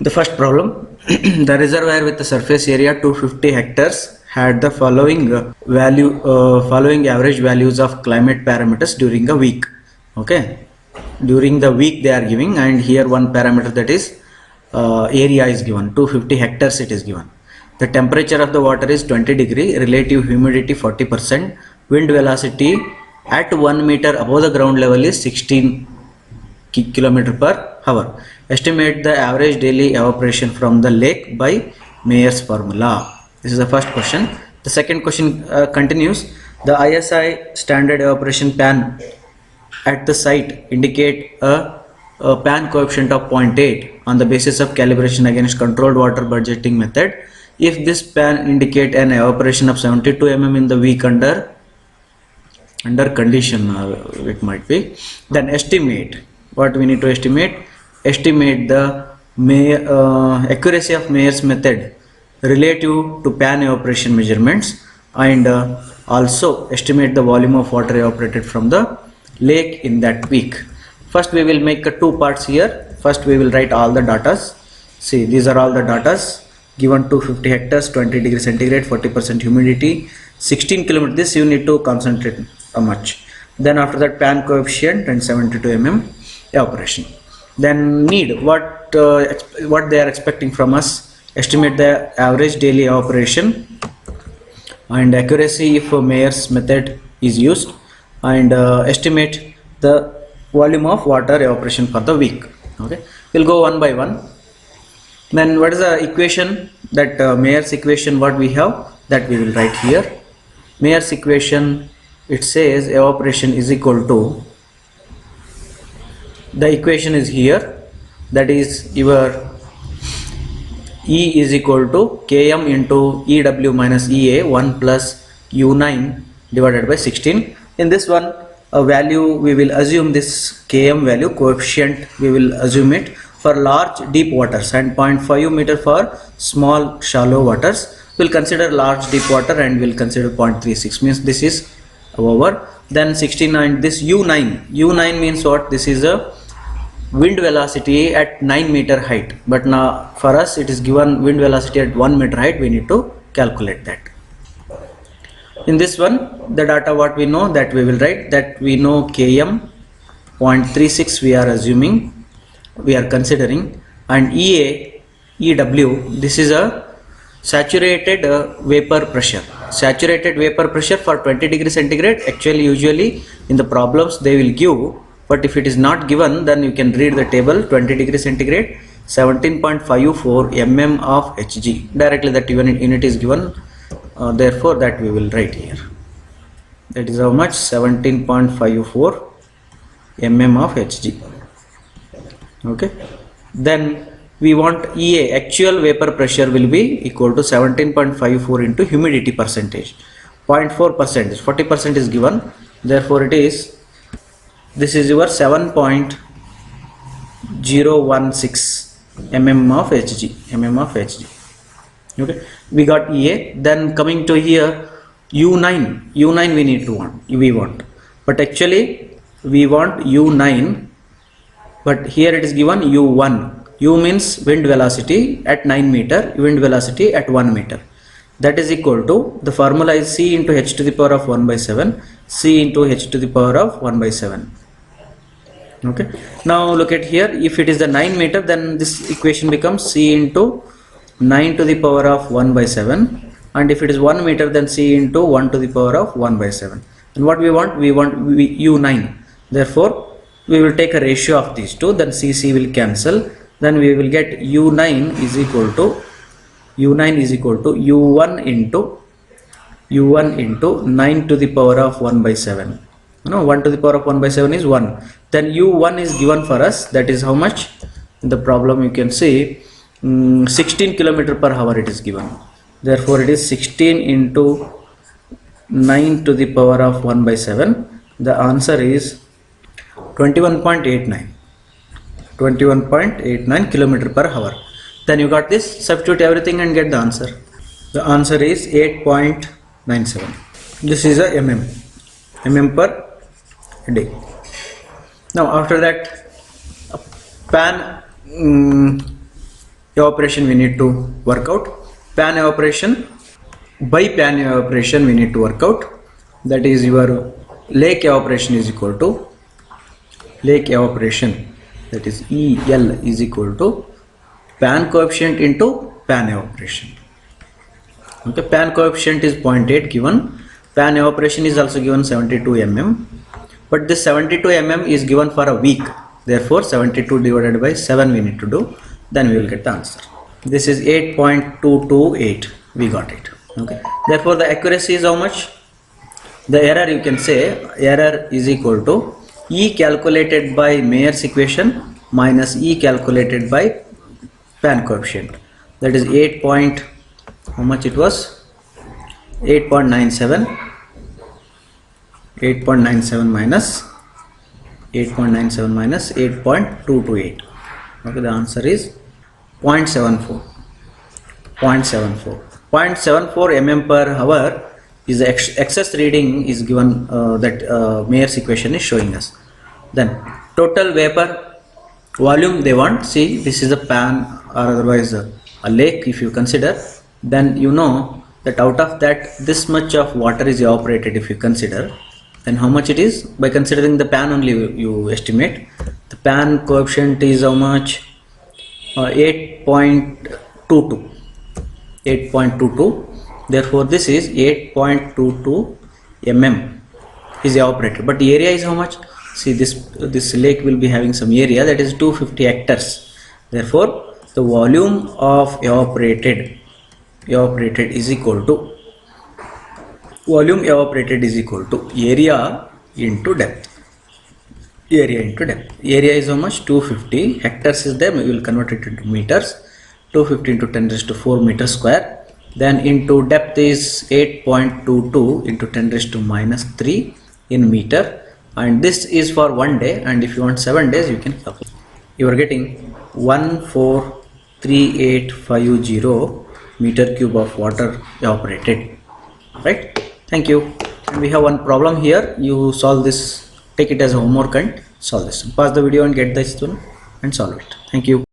The first problem, the reservoir with the surface area 250 hectares had the following average values of climate parameters during a week. Okay, during the week they are giving, and here one parameter, that is area, is given. 250 hectares it is given. The temperature of the water is 20 degree, relative humidity 40%, wind velocity at 1 meter above the ground level is 16 km per hour. Estimate the average daily evaporation from the lake by Mayer's formula. This is the first question. The second question continues. The ISI standard evaporation pan at the site indicate a pan coefficient of 0.8 on the basis of calibration against controlled water budgeting method. If this pan indicate an evaporation of 72 mm in the week under condition, it might be, then estimate what we need to estimate the accuracy of Mayer's method relative to pan evaporation measurements, and also estimate the volume of water evaporated from the lake in that week. First we will make two parts here. First we will write all the datas. See, these are all the datas given. 250 hectares, 20 degree centigrade, 40% humidity, 16 km. This you need to concentrate much. Then after that, pan coefficient and 72 mm evaporation. Then need what they are expecting from us. Estimate the average daily evaporation and accuracy if Mayer's method is used, and estimate the volume of water evaporation for the week. Okay, we'll go one by one. Then what is the equation, that Mayer's equation, what we have, that we will write here. Mayer's equation, it says evaporation is equal to, the equation is here, that is your E is equal to Km into EW minus EA 1 plus U9 divided by 16. In this one, a value we will assume, this Km value, coefficient, we will assume it for large deep waters, and 0.5 meter for small shallow waters. We'll consider large deep water and we'll consider 0.36, means this is over. Then 69, this U9 means what? This is a wind velocity at 9 meter height, but now for us it is given wind velocity at 1 meter height. We need to calculate that. In this one, the data what we know, that we will write, that we know Km 0.36 we are assuming, we are considering, and EW, this is a saturated vapor pressure. Saturated vapor pressure for 20 degree centigrade. Actually, usually in the problems they will give, but if it is not given, then you can read the table. 20 degree centigrade, 17.54 mm of Hg. Directly that unit is given, therefore that we will write here. That is how much? 17.54 mm of Hg. Okay, then we want EA, actual vapor pressure, will be equal to 17.54 into humidity percentage, 0.4%, 40% is given, therefore it is, this is your 7.016 mm of Hg. Okay, we got EA. Then coming to here, U9 we want, but actually we want U9, but here it is given U1. U means wind velocity at 9 meter, wind velocity at 1 meter. That is equal to, the formula is C into H to the power of 1 by 7, C into H to the power of 1 by 7. Okay, now look at here, if it is the 9 meter, then this equation becomes C into 9 to the power of 1 by 7, and if it is 1 meter, then C into 1 to the power of 1 by 7. And what we want? We want U9. Therefore we will take a ratio of these two, then CC will cancel, then we will get U9 is equal to U1 into 9 to the power of 1 by 7. 1 to the power of 1 by 7 is 1. Then U1 is given for us, that is how much? In the problem you can see 16 km per hour it is given. Therefore it is 16 into 9 to the power of 1 by 7. The answer is 21.89 km per hour. Then you got this, substitute everything and get the answer. The answer is 8.97. This is a mm per day. Now after that, pan evaporation we need to work out. Pan evaporation, by pan evaporation we need to work out, that is your lake evaporation is equal to lake evaporation, that is EL is equal to pan coefficient into pan evaporation. Okay, pan coefficient is 0.8 given, pan evaporation is also given 72 mm, but this 72 mm is given for a week, therefore 72 divided by 7 we need to do, then we will get the answer. This is 8.228, we got it. Okay, therefore the accuracy is how much? The error, you can say error is equal to E calculated by Mayer's equation minus E calculated by pan coefficient, that is 8 point, how much it was, 8.97 minus 8.228. Okay, the answer is 0.74 mm per hour is the excess reading is given, that Mayer's equation is showing us. Then total vapor volume they want, see this is a pan or otherwise a lake if you consider, then you know that out of that this much of water is evaporated if you consider, then how much it is, by considering the pan only you estimate. The pan coefficient is how much, 8.22, therefore this is 8.22 mm is evaporated, but the area is how much, see this lake will be having some area, that is 250 hectares, therefore the volume of evaporated is equal to area into depth. Area is how much, 250, hectares is there, we will convert it into meters, 250 into 10 raised to 4 meter square, then into depth is 8.22 into 10 raised to minus 3 in meter, and this is for 1 day, and if you want 7 days you can calculate. You are getting 143850 meter cube of water evaporated, right? Thank you. And we have one problem here, you solve this, take it as a homework and solve this. Pause the video and get this one and solve it. Thank you.